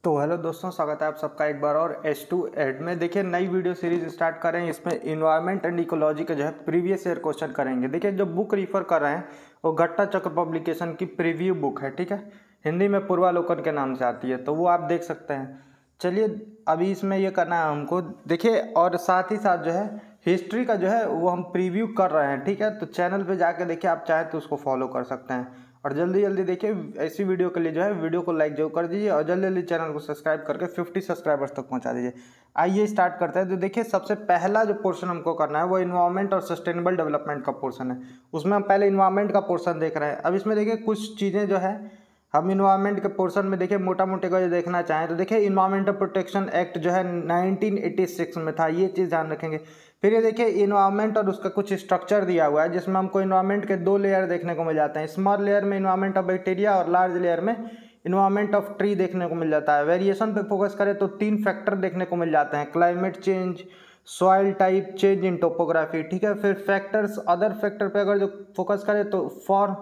तो हेलो दोस्तों, स्वागत है आप सबका एक बार और H2 एड में। देखिए नई वीडियो सीरीज स्टार्ट कर रहे हैं। इसमें इन्वायरमेंट एंड इकोलॉजी के जो है प्रीवियस ईयर क्वेश्चन करेंगे। देखिए जो बुक रिफर कर रहे हैं वो घट्टा चक्र पब्लिकेशन की प्रीव्यू बुक है, ठीक है। हिंदी में पूर्वालोकन के नाम से आती है, तो वो आप देख सकते हैं। चलिए अभी इसमें ये करना है हमको, देखिए। और साथ ही साथ जो है हिस्ट्री का जो है वो हम प्रीव्यू कर रहे हैं, ठीक है। तो चैनल पे जाके देखिए, आप चाहें तो उसको फॉलो कर सकते हैं। और जल्दी जल्दी देखिए, ऐसी वीडियो के लिए जो है वीडियो को लाइक जरूर कर दीजिए और जल्दी जल्दी चैनल को सब्सक्राइब करके 50 सब्सक्राइबर्स तक पहुंचा दीजिए। आइए स्टार्ट करते हैं। तो देखिए सबसे पहला जो पोर्शन हमको करना है वो इन्वायरमेंट और सस्टेनेबल डेवलपमेंट का पोर्शन है। उसमें हम पहले इन्वायरमेंट का पोर्शन देख रहे हैं। अब इसमें देखिए कुछ चीज़ें जो है हम इन्वायरमेंट के पोर्शन में देखिए मोटा मोटे का जो देखना चाहें तो देखिए इन्वायरमेंटल प्रोटेक्शन एक्ट जो है 1986 में था, ये चीज़ ध्यान रखेंगे। फिर ये देखिए इन्वायरमेंट और उसका कुछ स्ट्रक्चर दिया हुआ है, जिसमें हमको इन्वायरमेंट के दो लेयर देखने को मिल जाते हैं। स्मॉल लेयर में इन्वायरमेंट ऑफ बैक्टीरिया और लार्ज लेयर में इन्वायरमेंट ऑफ ट्री देखने को मिल जाता है। वेरिएशन पे फोकस करें तो 3 फैक्टर देखने को मिल जाते हैं: climate change, soil type, change in topography, ठीक है। फिर फैक्टर्स, अदर फैक्टर पे अगर जो फोकस करें तो for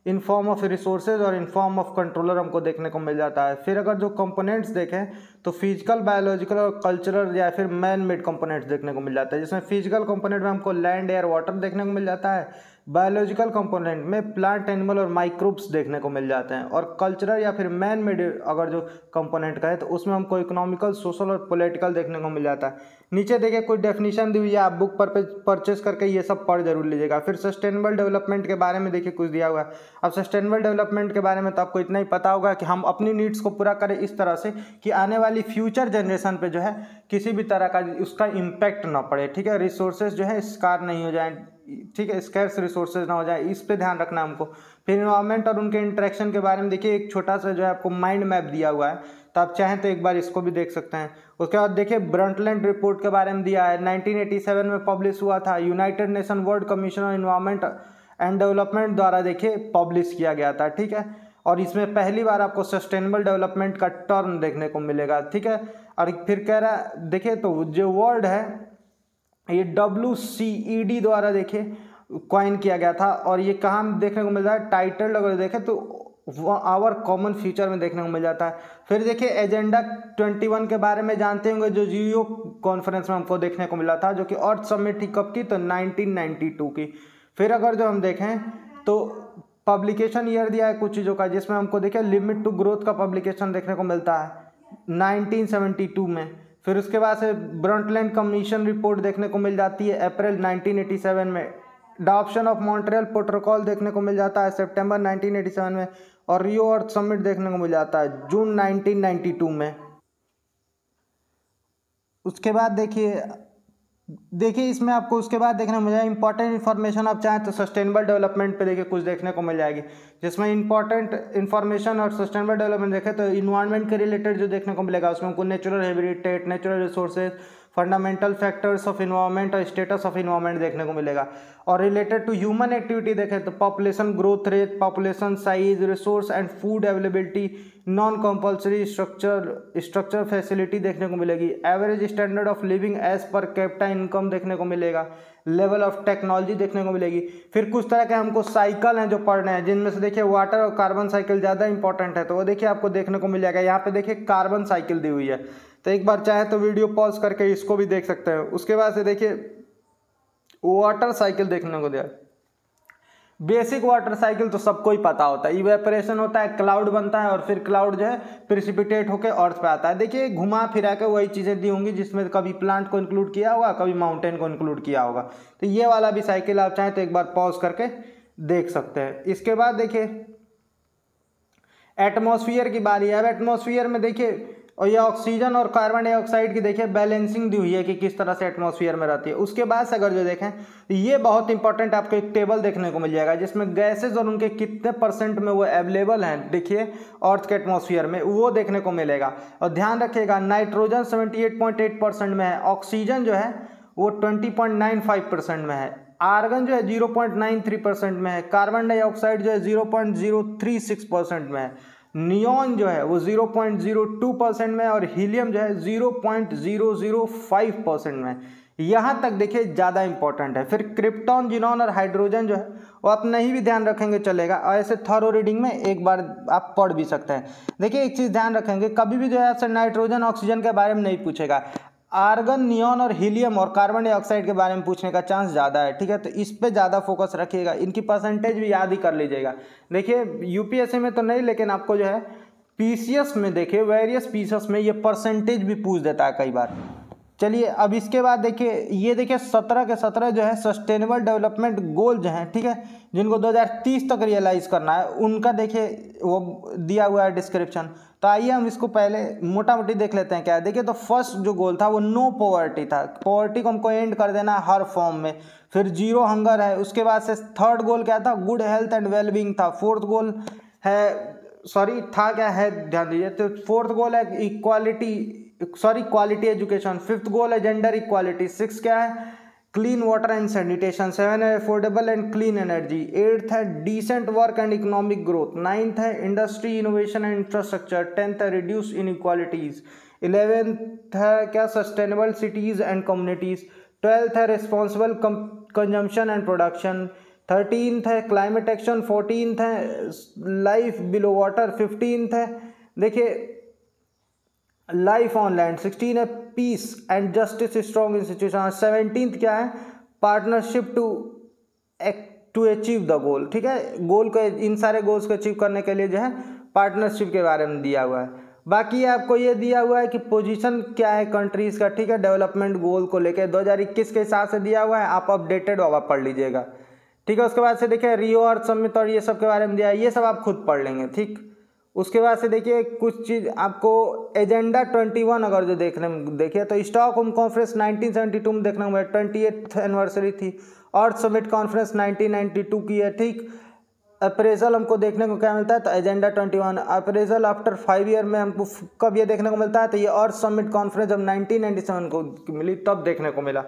in form of resources और इन फॉर्म ऑफ कंट्रोलर हमको देखने को मिल जाता है। फिर अगर जो कंपोनेंट्स देखें तो फिजिकल, बायोलॉजिकल और कल्चरल या फिर मैन मेड कंपोनेंट्स देखने को मिल जाता है, जिसमें फिजिकल कंपोनेंट में हमको लैंड, एयर, वाटर देखने को मिल जाता है। बायोलॉजिकल कंपोनेंट में प्लांट, एनिमल और माइक्रोब्स देखने को मिल जाते हैं। और कल्चरल या फिर मैन मेड अगर जो कंपोनेंट का है तो उसमें हमको इकोनॉमिकल, सोशल और पॉलिटिकल देखने को मिल जाता है। नीचे देखिए कोई डेफिनेशन दी हुई है, आप बुक पर परचेस करके ये सब पढ़ जरूर लीजिएगा। फिर सस्टेनेबल डेवलपमेंट के बारे में देखिए कुछ दिया हुआ है। अब सस्टेनेबल डेवलपमेंट के बारे में तो आपको इतना ही पता होगा कि हम अपनी नीड्स को पूरा करें इस तरह से कि आने वाली फ्यूचर जनरेशन पे जो है किसी भी तरह का उसका इम्पैक्ट ना पड़े, ठीक है। रिसोर्सेज जो है स्कार नहीं हो जाए, ठीक है, स्कैर्स रिसोर्सेज ना हो जाए, इस पे ध्यान रखना हमको। फिर इन्वायरमेंट और उनके इंटरेक्शन के बारे में देखिए एक छोटा सा जो है आपको माइंड मैप दिया हुआ है, तो आप चाहें तो एक बार इसको भी देख सकते हैं। उसके बाद देखिए ब्रंटलैंड रिपोर्ट के बारे में दिया है, 1987 में पब्लिश हुआ था। United nation world commission on environment and development द्वारा देखिए पब्लिश किया गया था, ठीक है। और इसमें पहली बार आपको सस्टेनेबल डेवलपमेंट का टर्म देखने को मिलेगा, ठीक है। और फिर कह रहा है देखिए तो जो वर्ड है ये WCED द्वारा देखिए कॉइन किया गया था। और ये कहाँ देखने को मिल रहा है, टाइटल अगर देखें तो आवर कॉमन फ्यूचर में देखने को मिल जाता है। फिर देखिए एजेंडा 21 के बारे में जानते होंगे, जो जियो कॉन्फ्रेंस में हमको देखने को मिला था, जो कि अर्थ समिट थी कब की, तो 1992 की। फिर अगर जो हम देखें तो पब्लिकेशन ईयर दिया है कुछ चीज़ों का, जिसमें हमको देखिए लिमिट टू ग्रोथ का पब्लिकेशन देखने को मिलता है 1972 में। फिर उसके बाद से ब्रंटलैंड कमीशन रिपोर्ट देखने को मिल जाती है अप्रैल 1987 में। अडॉप्शन ऑफ मॉन्ट्रियल प्रोटोकॉल देखने को मिल जाता है सितंबर 1987 में। और रियो अर्थ समिट देखने को मिल जाता है जून 1992 में। उसके बाद देखिए इसमें आपको उसके बाद देखने को मिल जाएगा इंपॉर्टेंट इन्फॉर्मेशन। आप चाहें तो सस्टेनेबल डेवलपमेंट पे देखिए कुछ देखने को मिल जाएगी, जिसमें इंपॉर्टेंट इन्फॉर्मेशन और सस्टेनेबल डेवलपमेंट देखें तो इन्वायरमेंट के रिलेटेड जो देखने को मिलेगा उसमें हमको natural habitat, natural resources, fundamental factors of environment और स्टेटस ऑफ इन्वायरमेंट देखने को मिलेगा। और रिलेटेड टू ह्यूमन एक्टिविटी देखें तो population growth rate, population size, resource and food availability, non compulsory structure facility देखने को मिलेगी। Average standard of living as per capita income देखने को मिलेगा। लेवल ऑफ टेक्नोलॉजी देखने को मिलेगी। फिर कुछ तरह के हमको साइकिल हैं जो पढ़ने हैं, जिनमें से देखिए वाटर और कार्बन साइकिल ज़्यादा इंपॉर्टेंट है, तो वो देखिए आपको देखने को मिल जाएगा। यहाँ पे देखिए कार्बन साइकिल दी हुई है, तो एक बार चाहे तो वीडियो पॉज करके इसको भी देख सकते हैं। उसके बाद से देखिए वाटर साइकिल देखने को दिया। बेसिक वाटर साइकिल तो सबको ही पता होता है, इवेपोरेशन होता है, क्लाउड बनता है और फिर क्लाउड जो है प्रिसिपिटेट होकर अर्थ पे आता है। देखिए घुमा फिरा के वही चीज़ें दी होंगी, जिसमें कभी प्लांट को इंक्लूड किया होगा, कभी माउंटेन को इंक्लूड किया होगा। तो ये वाला भी साइकिल आप चाहें तो एक बार पॉज करके देख सकते हैं। इसके बाद देखिए एटमॉस्फेयर की बारी है। अब एटमॉस्फेयर में देखिए और ये ऑक्सीजन और कार्बन डाइऑक्साइड की देखिए बैलेंसिंग दी हुई है कि किस तरह से एटमॉस्फेयर में रहती है। उसके बाद से अगर जो देखें ये बहुत इंपॉर्टेंट आपको एक टेबल देखने को मिल जाएगा, जिसमें गैसेज और उनके कितने परसेंट में वो अवेलेबल हैं देखिए अर्थ के एटमॉस्फेयर में, वो देखने को मिलेगा। और ध्यान रखिएगा नाइट्रोजन 78.8% में है, ऑक्सीजन जो है वो 20.95% में है, आर्गन जो है 0.93% में है, कार्बन डाइऑक्साइड जो है 0.036% में है, नियॉन जो है वो 0.02% में और हीलियम जो है 0.005% में। यहाँ तक देखिए ज़्यादा इंपॉर्टेंट है। फिर क्रिप्टॉन, जिनॉन और हाइड्रोजन जो है वो आप नहीं भी ध्यान रखेंगे चलेगा, और ऐसे थॉरो रीडिंग में एक बार आप पढ़ भी सकते हैं। देखिए एक चीज़ ध्यान रखेंगे, कभी भी जो है आपसे नाइट्रोजन ऑक्सीजन के बारे में नहीं पूछेगा, आर्गन, नियॉन और हीलियम और कार्बन डाइऑक्साइड के बारे में पूछने का चांस ज़्यादा है, ठीक है। तो इस पे ज़्यादा फोकस रखिएगा, इनकी परसेंटेज भी याद ही कर लीजिएगा। देखिए यूपीएससी में तो नहीं, लेकिन आपको जो है पीसीएस में देखिए वेरियस पीसीएस में ये परसेंटेज भी पूछ देता है कई बार। चलिए अब इसके बाद देखिए, ये देखिए 17 के 17 जो है सस्टेनेबल डेवलपमेंट गोल जो हैं, ठीक है, जिनको 2030 तक रियलाइज़ करना है, उनका देखिए वो दिया हुआ है डिस्क्रिप्शन। तो आइए हम इसको पहले मोटा मोटी देख लेते हैं क्या है। देखिए तो फर्स्ट जो गोल था वो नो पॉवर्टी था, पॉवर्टी को हमको एंड कर देना है हर फॉर्म में। फिर जीरो हंगर है। उसके बाद से थर्ड गोल क्या था, गुड हेल्थ एंड वेलबींग था। फोर्थ गोल है, सॉरी था क्या है, ध्यान दीजिए, तो फोर्थ गोल है equality, sorry quality education. Fifth goal है जेंडर इक्वालिटी। सिक्स क्या है, clean water and sanitation. Seven है affordable and clean energy. Eighth है decent work and economic growth. Ninth है industry, innovation and infrastructure. Tenth है reduce inequalities. 11th है क्या, sustainable cities and communities. 12th है responsible consumption and production. 13th है climate action. 14th है life below water. 15th है देखिए life on land. 16 है peace and justice strong institution. 17th क्या है, partnership to achieve the goal, ठीक है। गोल को, इन सारे गोल्स को अचीव करने के लिए जो है पार्टनरशिप के बारे में दिया हुआ है। बाकी आपको ये दिया हुआ है कि पोजीशन क्या है कंट्रीज़ का, ठीक है, डेवलपमेंट गोल को लेकर 2021 के हिसाब से दिया हुआ है। आप अपडेटेड होगा पढ़ लीजिएगा, ठीक है। उसके बाद से देखिए रियो अर्थ समिट और ये सब के बारे में दिया है, ये सब आप खुद पढ़ लेंगे, ठीक। उसके बाद से देखिए कुछ चीज़ आपको एजेंडा 21 अगर जो देखने में देखिए तो स्टॉकहोम कॉन्फ्रेंस 1972 में देखने में 28th एनिवर्सरी थी। अर्थ समिट कॉन्फ्रेंस 1992 की है, ठीक। अप्रेजल हमको देखने को क्या मिलता है, तो एजेंडा 21। अप्रेजल आफ्टर 5 ईयर में हमको कब ये देखने को मिलता है, तो ये अर्थ समिट कॉन्फ्रेंस जब 1997 को मिली तब देखने को मिला,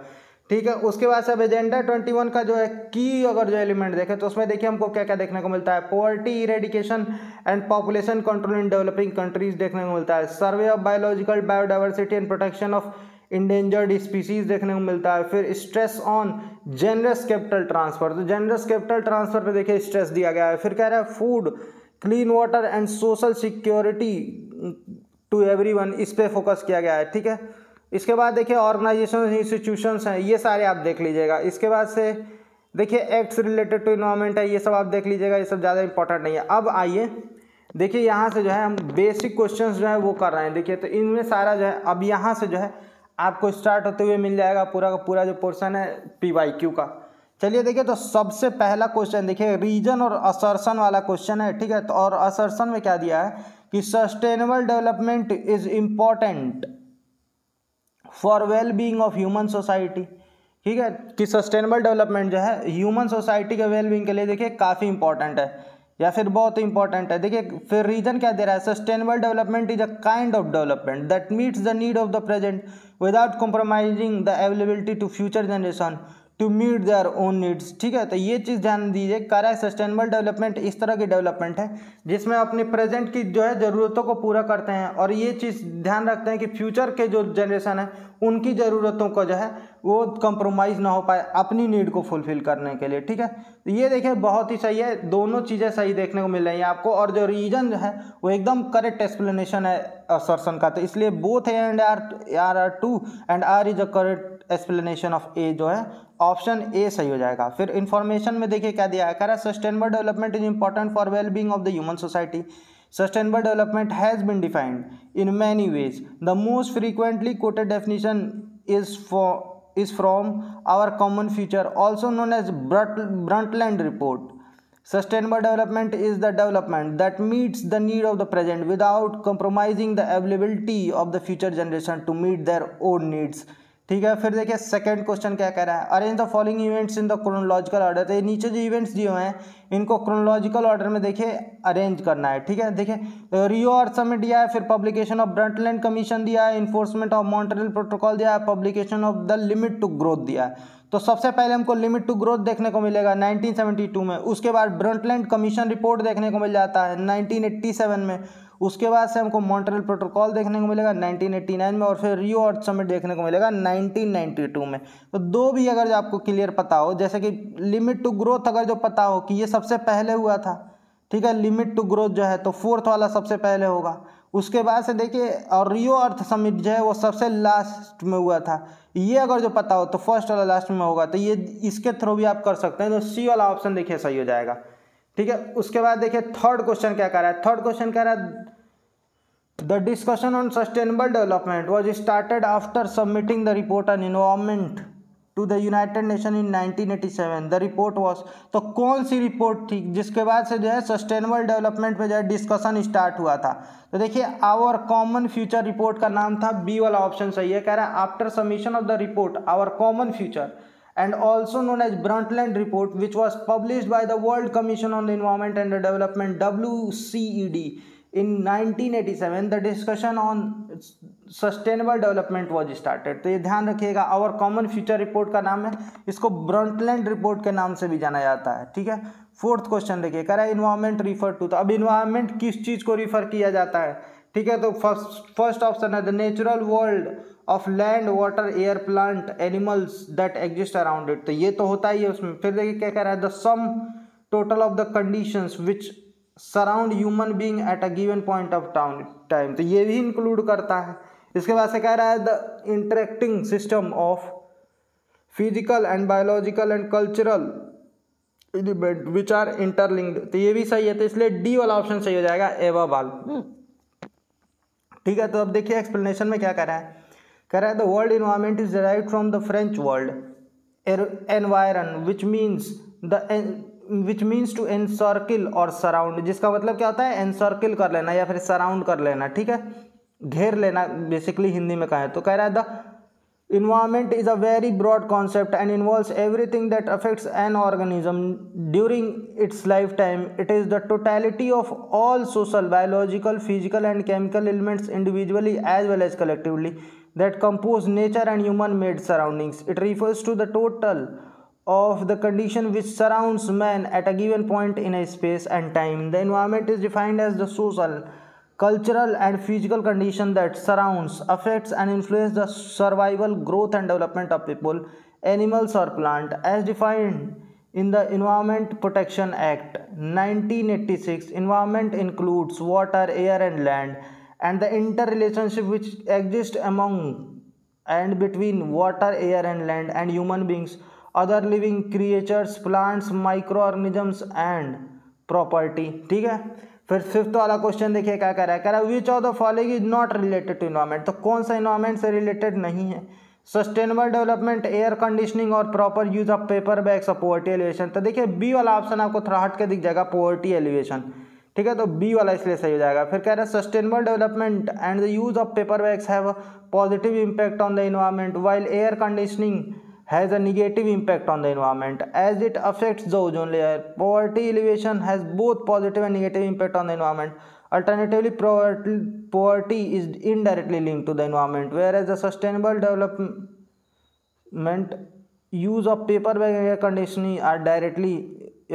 ठीक है। उसके बाद से अब एजेंडा 21 का जो है की अगर जो एलिमेंट देखें तो उसमें देखिए हमको क्या क्या देखने को मिलता है। Poverty eradication and population control in developing countries देखने को मिलता है। Survey of biological biodiversity and protection of endangered species देखने को मिलता है। फिर stress on generous capital transfer, तो जेनरस कैपिटल ट्रांसफर पे देखिए स्ट्रेस दिया गया है। फिर कह रहा है food, clean water and social security to everyone, इस पे फोकस किया गया है, ठीक है। इसके बाद देखिए ऑर्गेनाइजेशन इंस्टीट्यूशंस हैं, ये सारे आप देख लीजिएगा। इसके बाद से देखिए एक्ट्स रिलेटेड टू इन्वायरमेंट है, ये सब आप देख लीजिएगा, ये सब ज़्यादा इंपॉर्टेंट नहीं है। अब आइए देखिए यहाँ से जो है हम बेसिक क्वेश्चंस जो है वो कर रहे हैं, देखिए तो इनमें सारा जो है अब यहाँ से जो है आपको स्टार्ट होते हुए मिल जाएगा पूरा का पूरा जो पोर्शन है PYQ का। चलिए देखिए तो सबसे पहला क्वेश्चन देखिए रीजन और असर्शन वाला क्वेश्चन है, ठीक है। तो और असर्शन में क्या दिया है कि sustainable development is important for well being of human society, ठीक है, कि सस्टेनेबल डेवलपमेंट जो है ह्यूमन सोसाइटी के वेल बीइंग के लिए देखिए काफ़ी इंपॉर्टेंट है या फिर बहुत इंपॉर्टेंट है। देखिए फिर रीजन क्या दे रहा है, sustainable development is a kind of development that meets the need of the present without compromising the availability to future generation to meet their own needs, ठीक है। तो ये चीज़ ध्यान दीजिए, कह रहा है सस्टेनेबल डेवलपमेंट इस तरह की डेवलपमेंट है जिसमें अपने प्रेजेंट की जो है ज़रूरतों को पूरा करते हैं और ये चीज़ ध्यान रखते हैं कि फ्यूचर के जो जनरेशन है उनकी ज़रूरतों को जो है वो कंप्रोमाइज़ ना हो पाए अपनी नीड को फुलफिल करने के लिए, ठीक है। तो ये देखिए बहुत ही सही है, दोनों चीज़ें सही देखने को मिल रही हैं आपको। और जो रीजन जो है वो एकदम करेक्ट एक्सप्लेनेशन है असर्शन का, तो इसलिए both A and R true and R is a correct explanation of A, जो है ऑप्शन ए सही हो जाएगा। फिर इन्फॉर्मेशन में देखिए क्या दिया है, कह रहा है sustainable development is important for well being of the human society. Sustainable development has been defined in many ways. The most frequently quoted definition is from our common future, also known as Brundtland Report. Sustainable development is the development that meets the need of the present without compromising the availability of the future generation to meet their own needs, ठीक है। फिर देखिए second question क्या कह रहा है, arrange the following events in the chronological order. तो नीचे जो इवेंट्स दिए हुए हैं इनको क्रोनोलॉजिकल ऑर्डर में देखिए अरेंज करना है, ठीक है। देखिए रियो अर्थ समिट दिया है, फिर पब्लिकेशन ऑफ ब्रंटलैंड कमीशन दिया है, इन्फोर्समेंट ऑफ मॉन्ट्रियल प्रोटोकॉल दिया है, publication of the limit to growth दिया है। तो सबसे पहले हमको लिमिट टू ग्रोथ देखने को मिलेगा 1972 में, उसके बाद ब्रंटलैंड कमीशन रिपोर्ट देखने को मिल जाता है 1987 में, उसके बाद से हमको मॉन्ट्रियल प्रोटोकॉल देखने को मिलेगा 1989 में, और फिर रियो अर्थ समिट देखने को मिलेगा 1992 में। तो दो भी अगर जो आपको क्लियर पता हो, जैसे कि लिमिट टू ग्रोथ अगर जो पता हो कि ये सबसे पहले हुआ था, ठीक है, लिमिट टू ग्रोथ जो है तो फोर्थ वाला सबसे पहले होगा। उसके बाद से देखिए, और रियो अर्थ समिट जो है वो सबसे लास्ट में हुआ था, ये अगर जो पता हो तो फर्स्ट वाला लास्ट में होगा, तो ये इसके थ्रू भी आप कर सकते हैं। तो सी वाला ऑप्शन देखिए सही हो जाएगा, ठीक है। उसके बाद देखिए थर्ड क्वेश्चन क्या कह रहा है। थर्ड क्वेश्चन कह रहा है the discussion on sustainable development was started after submitting the report on environment to the United Nation in 1987। The report was, तो कौन सी रिपोर्ट थी जिसके बाद से जो है सस्टेनेबल डेवलपमेंट पे जो है डिस्कशन स्टार्ट हुआ था। तो देखिए आवर कॉमन फ्यूचर रिपोर्ट का नाम था, बी वाला ऑप्शन सही है। कह रहा है after submission of the report our common future and also known as Brundtland Report, which was published by the World Commission on the Environment and Development (WCED) in 1987, the discussion on sustainable development was started। तो ये ध्यान रखिएगा, our common future report का नाम है, इसको Brundtland report के नाम से भी जाना जाता है, ठीक है। फोर्थ क्वेश्चन देखिए, कह रहा है इन्वायरमेंट रिफर टू, तो अब इन्वायरमेंट किस चीज़ को रिफर किया जाता है, ठीक है। तो फर्स्ट ऑप्शन है the natural world of land water air plant animals that exist around it, तो ये तो होता ही है उसमें। फिर देखिए क्या कह रहा है the sum total of the conditions which surround human being at a given point of time, तो ये भी इंक्लूड करता है। इसके बाद से कह रहा है the interacting system of physical and biological and cultural element which are interlinked, तो ये भी सही है। तो इसलिए डी वाला ऑप्शन सही हो जाएगा, एबव ऑल, ठीक है। तो अब देखिए एक्सप्लेनेशन में क्या कह रहा है। कह रहा है the world environment is derived from the French world environ which means to encircle or surround, जिसका मतलब क्या होता है एनसर्किल कर लेना या फिर सराउंड कर लेना, ठीक है, घेर लेना बेसिकली हिंदी में कहें तो। कह रहा है the environment is a very broad concept and involves everything that affects an organism during its lifetime. It is the totality of all social, biological, physical and chemical elements individually as well as collectively that compose nature and human-made surroundings. It refers to the total of the condition which surrounds man at a given point in a space and time. The environment is defined as the social, cultural and physical condition that surrounds, affects and influence the survival, growth and development of people, animals or plant as defined in the Environment Protection Act 1986. Environment includes water, air and land, and the interrelationship which exists among and between water, air and land and human beings, other living creatures, plants, microorganisms and property, ठीक है। फिर fifth वाला question देखिए क्या कह रहा है। कह रहा है which of the following is not related to environment, तो कौन सा इन्वायरमेंट से रिलेटेड नहीं है। सस्टेनेबल डेवलपमेंट, एयर कंडीशनिंग और proper use of paper bags और पोवर्टी एलिवेशन, तो देखिए बी वाला ऑप्शन आपको थोड़ा हट के दिख जाएगा, पोवर्टी एलिवेशन, ठीक है, तो बी वाला इसलिए सही हो जाएगा। फिर कह रहा है sustainable development and the use of paper bags have a positive impact on the environment while air conditioning has a negative impact on the environment as it affects the ozone layer. Poverty elevation has both positive and negative impact on the environment. Alternatively, poverty is indirectly linked to the environment, whereas the sustainable development use of paper bag and air conditioning are directly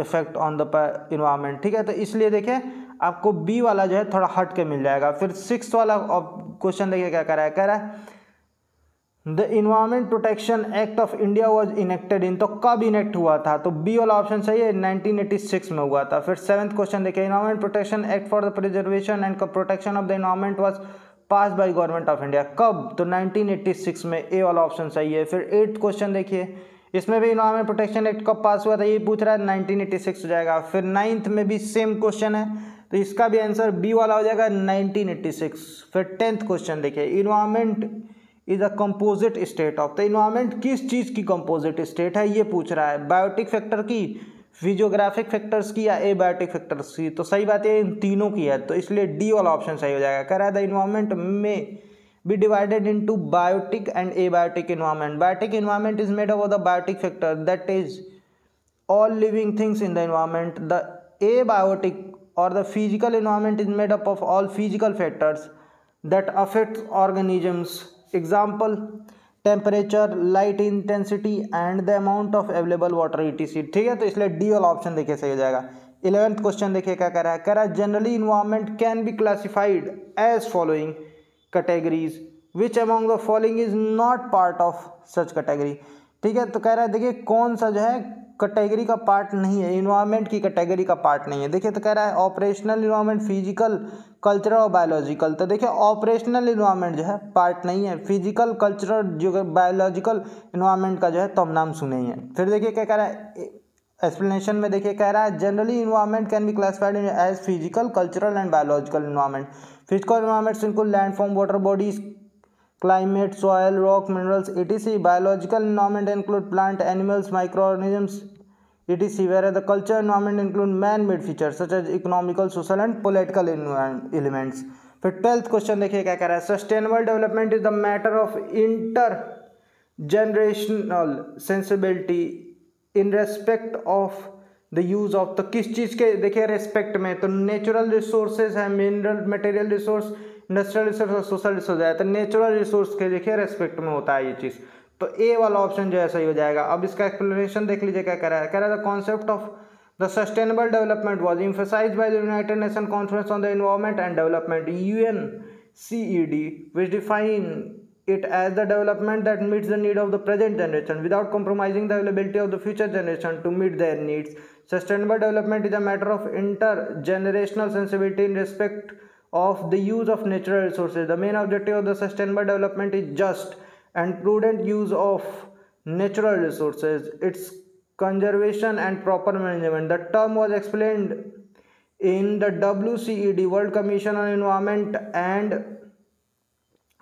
effect on the environment, ठीक है। तो इसलिए देखिए आपको B वाला जो है थोड़ा हट के मिल जाएगा। फिर सिक्स वाला क्वेश्चन देखिए क्या कह रहा है। कह रहा है the environment protection act of India was enacted इन, तो कब इनेक्ट हुआ था, तो बी वाला ऑप्शन सही है, 1986 में हुआ था। फिर सेवंथ क्वेश्चन देखिए environment protection act for the preservation and protection of the environment was pass by government of India, कब, तो 1986 में, ए वाला ऑप्शन सही है। फिर एट्थ क्वेश्चन देखिए, इसमें भी इन्वायरमेंट प्रोटेक्शन एक्ट कब पास हुआ था, ये पूछ रहा है, 1986 हो जाएगा। फिर नाइन्थ में भी सेम क्वेश्चन है, तो इसका भी आंसर बी वाला हो जाएगा, 1986। फिर टेंथ क्वेश्चन देखिए environment is a composite state of, तो इन्वायरमेंट किस चीज़ की कंपोजिट स्टेट है ये पूछ रहा है, बायोटिक फैक्टर की, फिजियोग्राफिक फैक्टर्स की या एबायोटिक फैक्टर्स की, तो सही बात है इन तीनों की है, तो इसलिए डी वाला ऑप्शन सही हो जाएगा। कह रहा है द इन्वायरमेंट में be divided into biotic and abiotic environment. Biotic environment is made up of the biotic factor, that is all living things in the environment. The abiotic or the physical environment is made up of all physical factors that affect organisms. Example temperature, light intensity and the amount of available water etc, ठीक है। तो इसलिए D वाला option देखिए सही हो जाएगा। 11th question देखिए क्या कह रहा है generally environment can be classified as following categories which among the following is not part of such category. ठीक है, तो कह रहा है देखिए कौन सा जो है कैटेगरी का पार्ट नहीं है, इन्वायरमेंट की कैटेगरी का पार्ट नहीं है। देखिए तो कह रहा है ऑपरेशनल इन्वायरमेंट, फिजिकल, कल्चरल और बायोलॉजिकल। तो देखिए ऑपरेशनल इन्वायरमेंट जो है पार्ट नहीं है, फिजिकल, कल्चरल, जो बायोलॉजिकल इन्वायरमेंट का जो है तो हम नाम सुने ही हैं। फिर देखिए क्या कह रहा है एक्सप्लेनेशन में, देखिए कह रहा है generally environment can be classified as physical, cultural and biological environment. Physical environments include land form, water bodies, climate, soil, rock, minerals, etc. Biological environment include plant, animals, microorganisms, etc. Whereas the cultural environment include man-made features such as economical, social and political elements. फिर 12th question देखिए क्या कह रहा है sustainable development is the matter of inter generational sensibility in respect of the use of. तो किस चीज़ के देखिए रेस्पेक्ट में, तो नेचुरल रिसोर्सेज है, mineral material resource, industrial resource और सोशल रिसोर्स है। तो नेचुरल रिसोर्स के देखिए रेस्पेक्ट में होता है ये चीज़, तो ए वाला ऑप्शन जो है सही हो जाएगा। अब इसका एक्सप्लेनेशन देख लीजिए क्या कह रहा है the concept of the sustainable development was emphasised by the United Nation conference on the environment and development UNCED which define it as the development that meets the need of the present generation without compromising the availability of the future generation to meet their needs. Sustainable development is a matter of intergenerational sensibility in respect of the use of natural resources. The main objective of the sustainable development is just and prudent use of natural resources, its conservation and proper management. The term was explained in the WCED World Commission on Environment and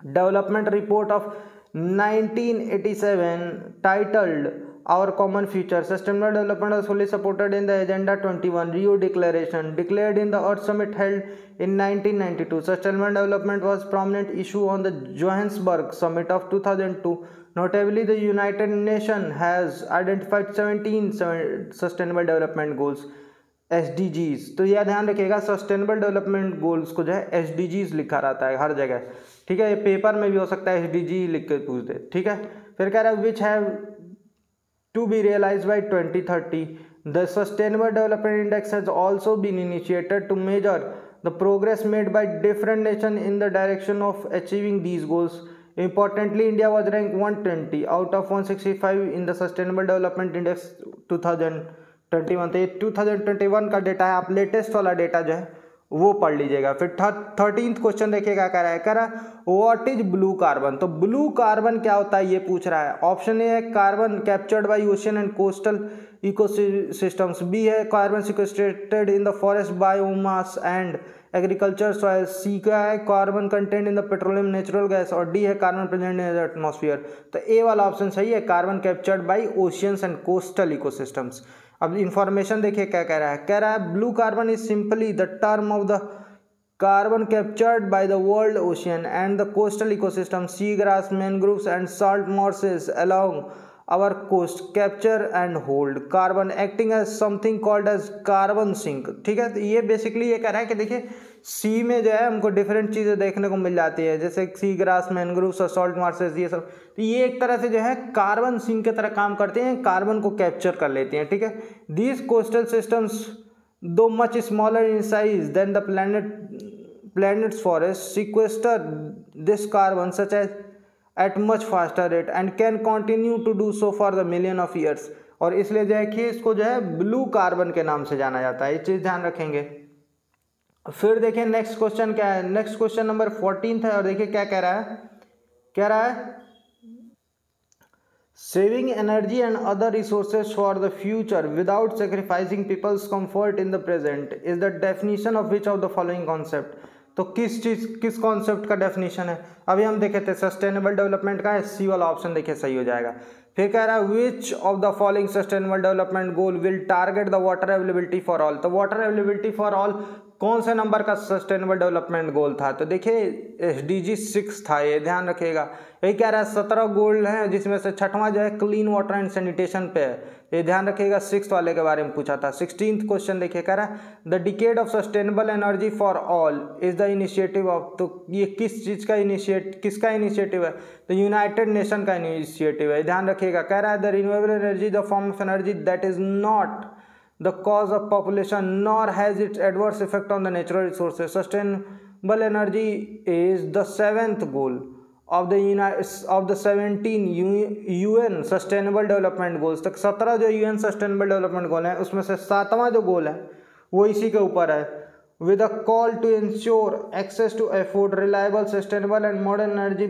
Development report of 1987 titled Our Common Future. Sustainable development was fully supported in the Agenda 21 Rio Declaration declared in the Earth Summit held in 1992. Sustainable development was a prominent issue on the Johannesburg Summit of 2002. Notably, the United Nations has identified 17 sustainable development goals SDGs। तो यह ध्यान रखिएगा sustainable development goals को जो है SDGs लिखा रहता है हर जगह। ठीक है, ये पेपर में भी हो सकता है SDG लिख के पूछ दे। ठीक है, फिर कह रहा है which have to be realized by 2030। The sustainable development index has also been initiated to measure the progress made by different nation in the direction of achieving these goals. Importantly, India was ranked 120 out of 165 in the Sustainable Development Index 2021। तो ये 2021 का data है, आप latest वाला data जो है वो पढ़ लीजिएगा। फिर 13th क्वेश्चन देखिएगा कह रहा है व्हाट इज ब्लू कार्बन। तो ब्लू कार्बन क्या होता है ये पूछ रहा है। ऑप्शन ए है carbon captured by ocean and coastal ecosystems, B है carbon sequestrated in the forest biomass and agriculture soil, C का है carbon content in the petroleum natural gas और डी है carbon present in the atmosphere. तो A वाला option सही है, carbon captured by oceans and coastal ecosystems. अब information देखिए क्या कह रहा है blue carbon is simply the term of the carbon captured by the world ocean and the coastal ecosystem, sea grass, mangroves and salt marches along our coast capture and hold carbon acting as something called as carbon sink। ठीक है, तो ये basically ये कह रहा है कि देखिए सी में जो है हमको डिफरेंट चीज़ें देखने को मिल जाती है जैसे सी ग्रास, मैनग्रोव्स और सॉल्ट मार्शेस, ये सब। तो ये एक तरह से जो है कार्बन सिंक की तरह काम करते हैं, कार्बन को कैप्चर कर लेती हैं। ठीक है, these coastal systems though much smaller in size than the planet's forest sequester this carbon such as at much faster rate and can continue to do so for the million of years। और इसलिए जो है कि इसको जो है blue carbon के नाम से जाना जाता है, ये चीज़ ध्यान रखेंगे। फिर देखिए नेक्स्ट क्वेश्चन क्या है, नेक्स्ट क्वेश्चन नंबर 14 है और देखिए क्या कह रहा है saving energy and other resources for the future without sacrificing people's comfort in the present is the definition of which of the following concept. तो किस कॉन्सेप्ट का डेफिनेशन है, अभी हम देखे थे सस्टेनेबल डेवलपमेंट का है, सी वाला ऑप्शन देखिए सही हो जाएगा। फिर कह रहा है which of the following sustainable development goal will target the water availability for all. तो वाटर अवेलेबिलिटी फॉर ऑल कौन से नंबर का सस्टेनेबल डेवलपमेंट गोल था, तो देखिए SDG 6 था, ये ध्यान रखिएगा। यही कह रहा है 17 गोल हैं जिसमें से 6वां जो है क्लीन वाटर एंड सैनिटेशन पे है, ये ध्यान रखिएगा। 6th वाले के बारे में पूछा था। 16th क्वेश्चन देखिए कह रहा है the decade of sustainable energy for all is the initiative of. तो ये किस चीज़ का किसका इनिशिएटिव है, तो यूनाइटेड नेशन का इनिशिएटिव है, ध्यान रखिएगा। कह रहा है the renewable energy the form of energy that is not the cause of population nor has its adverse effect on the natural resources. Sustainable energy is the 7th goal of the 17 UN sustainable development goals. तक 17 जो UN sustainable development गोल हैं उसमें से 7वां जो गोल है वो इसी के ऊपर है। With a call to ensure access to afford reliable, sustainable and modern energy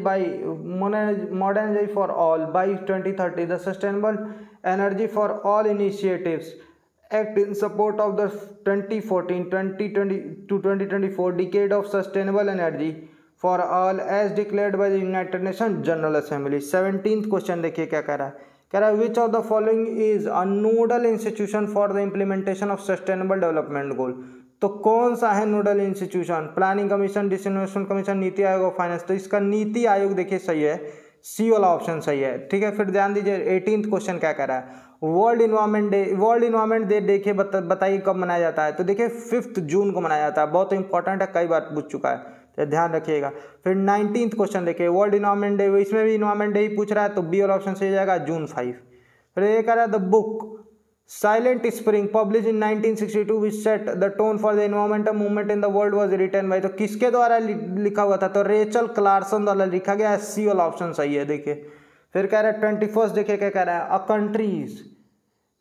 for all by 2030, the Sustainable Energy for All initiatives act in support of the 2014-2020 to 2024 decade of sustainable energy for all as declared by the United Nations General Assembly। 17th question देखिए क्या कह रहा है। कह रहा है which of the following is a nodal institution for the implementation of sustainable development goal. तो कौन सा है nodal institution? Planning commission, disinvestment commission, NITI Aayog और फाइनेंस। तो इसका नीति आयोग देखिए सही है, सी वाला ऑप्शन सही है। ठीक है, फिर ध्यान दीजिए 18th क्वेश्चन क्या कह रहा है। वर्ल्ड इन्वायरमेंट डे देखिए बताइए कब मनाया जाता है। तो देखिए 5 जून को मनाया जाता है, बहुत इंपॉर्टेंट है, कई बार पूछ चुका है तो ध्यान रखिएगा। फिर 19th क्वेश्चन देखिए वर्ल्ड इन्वायरमेंट डे, इसमें भी इन्वायरमेंट डे ही पूछ रहा है तो बी वाला ऑप्शन सही जाएगा, जून 5। फिर ये कह रहा है the book Silent Spring published in 1962 which set the tone for the environmental movement in the world was written by। तो किसके द्वारा लिखा हुआ था? तो रेचल क्लार्सन द्वारा लिखा गया है, सी वाला ऑप्शन सही है। देखिए फिर कह रहा है 21st देखिए क्या कह रहा है। A countries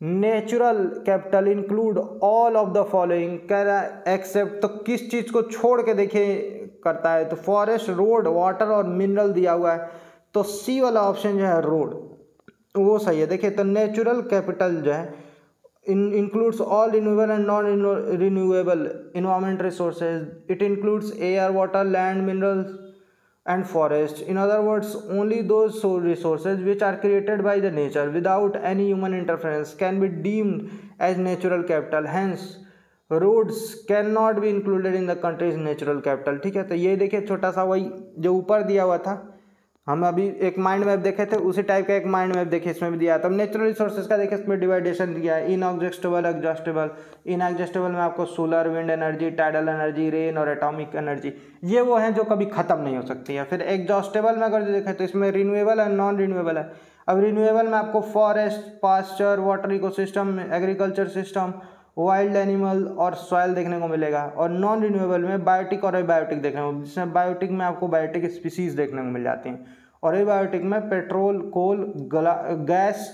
natural capital include all of the following. कह रहा है एक्सेप्ट, तो किस चीज को छोड़ के देखिए करता है? तो फॉरेस्ट, रोड, वाटर और मिनरल दिया हुआ है तो सी वाला ऑप्शन जो है रोड वो सही है। देखिए तो नेचुरल कैपिटल जो है includes all renewable and non-renewable environment resources. It includes air, water, land, minerals and forests. In other words, only those resources which are created by the nature without any human interference can be deemed as natural capital. Hence, roads cannot be included in the country's natural capital। ठीक है, तो ये देखिए छोटा सा वही जो ऊपर दिया हुआ था, हम अभी एक माइंड मैप देखे थे उसी टाइप का एक माइंड मैप देखिए इसमें भी दिया है। तो नेचुरल रिसोर्सेज का देखिए इसमें डिवाइडेशन दिया है, इनएग्जॉस्टेबल, एग्जॉस्टेबल। इनएग्जॉस्टेबल में आपको solar, wind energy, tidal energy, rain और एटॉमिक एनर्जी, ये वो हैं जो कभी खत्म नहीं हो सकती है। फिर एग्जॉस्टेबल में अगर देखें तो इसमें रिन्यूएबल एंड नॉन रिन्यूएबल है। अब रिन्यूएबल में आपको forest, pasture, water ecosystem, agriculture system, wild animal और सॉइल देखने को मिलेगा। और नॉन रिन्यूएबल में बायोटिक और एबायोटिक देखने को, जिसमें बायोटिक में आपको बायोटिक स्पीसीज देखने को मिल जाती हैं और एबायोटिक में पेट्रोल, कोल, गैस,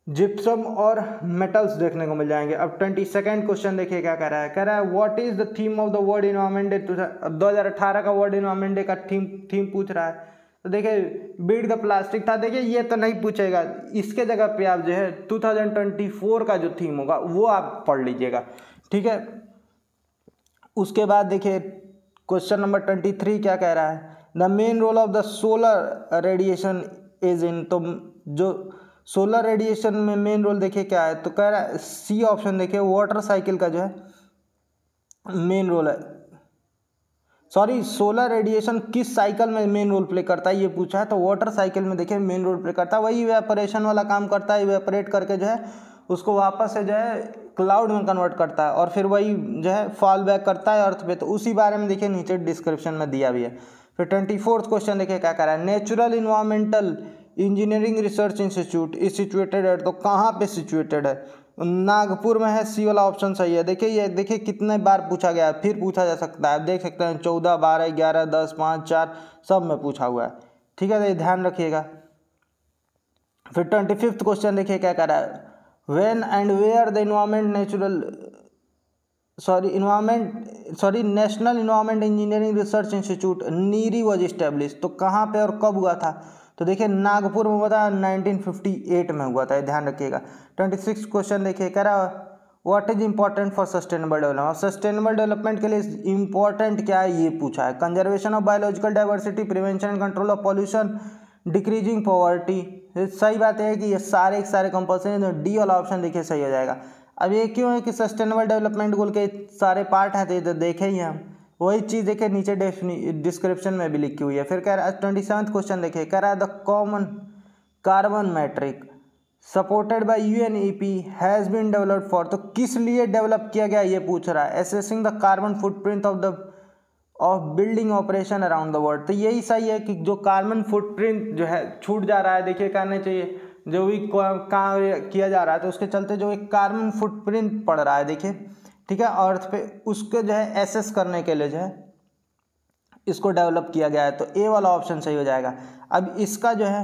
जिप्सम और मेटल्स देखने को मिल जाएंगे। अब 22nd क्वेश्चन देखिए क्या कह रहा है। कह रहा है what is the theme of the world environment day. 2018 का वर्ल्ड इन्वायरमेंट डे का थीम पूछ रहा है। तो देखिए बीट द प्लास्टिक था, देखिए ये तो नहीं पूछेगा, इसके जगह पे आप जो है 2024 का जो थीम होगा वो आप पढ़ लीजिएगा। ठीक है, उसके बाद देखिए क्वेश्चन नंबर 23 क्या कह रहा है। The main role of the solar radiation is in. तो जो सोलर रेडिएशन में मेन रोल देखिए क्या है, तो कह रहा है सी ऑप्शन देखिए वाटर साइकिल का जो है मेन रोल है। सॉरी, सोलर रेडिएशन किस साइकिल में मेन रोल प्ले करता है ये पूछा है, तो वाटर साइकिल में देखिए मेन रोल प्ले करता है। वही इवेपोरेशन वाला काम करता है, इवेपोरेट करके जो है उसको वापस से जो है क्लाउड में कन्वर्ट करता है और फिर वही जो है फॉल बैक करता है अर्थ पे। तो उसी बारे में देखिए नीचे डिस्क्रिप्शन में दिया भी है। फिर 24th क्वेश्चन देखिए क्या कह रहा है। Natural environmental engineering research institute is situated है। तो कहाँ पे सिचुएटेड है? नागपुर में है, सी वाला ऑप्शन सही है। देखिए ये देखिए कितने बार पूछा गया है, फिर पूछा जा सकता है, आप देख सकते हैं 14, 12, 11, 10, 5, 4 सब में पूछा हुआ है। ठीक है, तो ये ध्यान रखिएगा। फिर 25th क्वेश्चन देखिए क्या कह रहा है। When and where the national environment engineering research institute NEERI was establish. तो कहाँ पे और कब हुआ था? तो देखिए नागपुर में हुआ था, 1958 में हुआ था, ध्यान रखिएगा। 26th क्वेश्चन देखिए कह रहा what is important for sustainable development. Sustainable development के लिए इंपॉर्टेंट क्या है ये पूछा है। Conservation of biological diversity, prevention and control of pollution, decreasing poverty. सही बात है कि ये सारे कंपल्सरी, तो डी वाला ऑप्शन देखिए सही हो जाएगा। अब ये क्यों है कि सस्टेनेबल डेवलपमेंट गोल के सारे पार्ट हैं, तो देखे ही हम वही चीज़ देखिए नीचे डिस्क्रिप्शन में भी लिखी हुई है। फिर कह रहा है 27th क्वेश्चन देखिए कह रहा है the common carbon metric supported by UNEP has been developed for. तो किस लिए डेवलप किया गया ये पूछ रहा है। Assessing the carbon footprint of building operation around the world. तो यही सही है कि जो कार्बन फुटप्रिंट जो है छूट जा रहा है, देखिए कहना चाहिए जो भी काम किया जा रहा है तो उसके चलते जो एक कार्बन फुटप्रिंट पड़ रहा है देखिए, ठीक है, अर्थ पे, उसको जो है एसेस करने के लिए जो है इसको डेवलप किया गया है। तो ए वाला ऑप्शन सही हो जाएगा। अब इसका जो है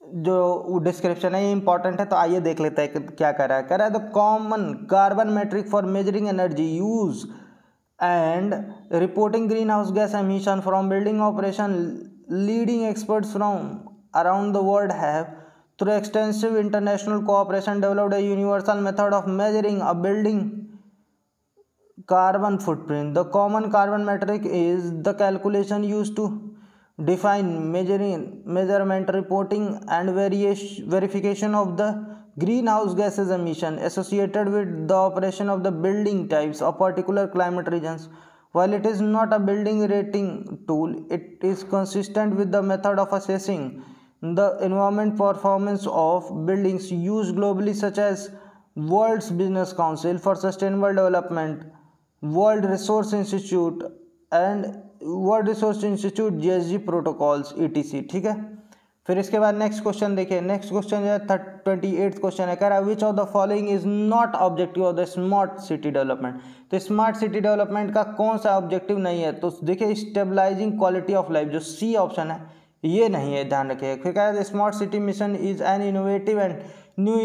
जो डिस्क्रिप्शन है ये इंपॉर्टेंट है, तो आइए देख लेते हैं क्या कह रहा है। The common carbon metric for measuring energy use and reporting green house gas emission from building operation leading experts from around the world have through extensive international cooperation developed a universal method of measuring a building carbon footprint. The common carbon metric is the calculation used to define measurement, reporting and verification of the greenhouse gases emission associated with the operation of the building types of particular climate regions. While it is not a building rating tool, it is consistent with the method of assessing the environment performance of buildings used globally, such as World Business Council for Sustainable Development, World Resource Institute and World Resource Institute GSG protocols etc. ठीक है। फिर इसके बाद next question देखिए। Next question जो है 28th question है, कह रहा है which of the following is not objective of the smart city development. तो स्मार्ट सिटी डेवलपमेंट का कौन सा ऑब्जेक्टिव नहीं है, तो देखिए स्टेबलाइजिंग क्वालिटी ऑफ लाइफ, जो सी ऑप्शन है ये नहीं है, ध्यान रखिएगा। फिर कह रहा है smart city mission is an innovative and new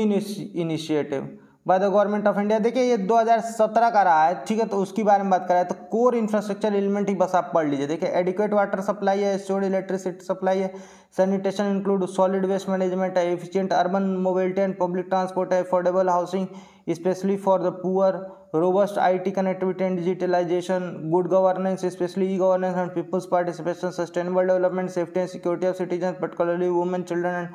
initiative by the government of India. देखिए ये 2017 का रहा है, ठीक है, तो उसके बारे में बात करा है। तो कोर इंफ्रास्ट्रक्चर एलिमेंट ही बस आप पढ़ लीजिए। देखिए एडिक्वेट वाटर सप्लाई है, स्टोर्ड इलेक्ट्रिसिटी सप्लाई है, sanitation include solid waste management है, efficient urban mobility and public transport है, affordable housing specially for the poor, robust IT connectivity and digitalisation, good governance specially e governance and people's participation, sustainable development, safety and security of citizen particularly women, children and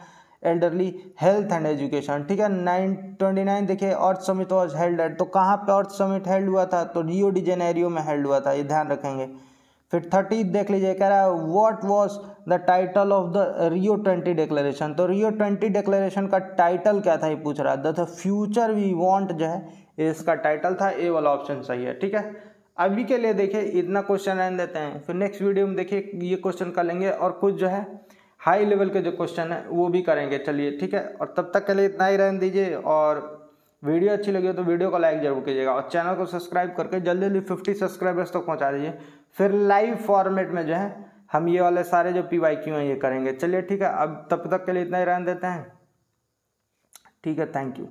elderly, health and education. ठीक है। 929 देखिए earth summit was held at, तो कहाँ पे अर्थ summit held हुआ था, तो Rio de Janeiro में हेल्ड हुआ था, ये ध्यान रखेंगे। फिर 30 देख लीजिए, कह रहा है what was the title of the Rio 20 declaration. तो रियो 20 डिक्लेरेशन का टाइटल क्या था ये पूछ रहा है, द फ्यूचर वी वांट जो है इसका टाइटल था, ए वाला ऑप्शन सही है। ठीक है, अभी के लिए देखिए इतना क्वेश्चन रहने देते हैं, फिर नेक्स्ट वीडियो में देखिए ये क्वेश्चन कर लेंगे और कुछ जो है हाई लेवल के जो क्वेश्चन है वो भी करेंगे। चलिए ठीक है, और तब तक के लिए इतना ही रहने दीजिए, और वीडियो अच्छी लगी तो वीडियो को लाइक जरूर कीजिएगा और चैनल को सब्सक्राइब करके जल्दी जल्दी 50 सब्सक्राइबर्स तक पहुंचा दीजिए। फिर लाइव फॉर्मेट में जो है हम ये वाले सारे जो PYQ हैं ये करेंगे। चलिए ठीक है, अब तब तक के लिए इतना ही रहने देते हैं। ठीक है, थैंक यू।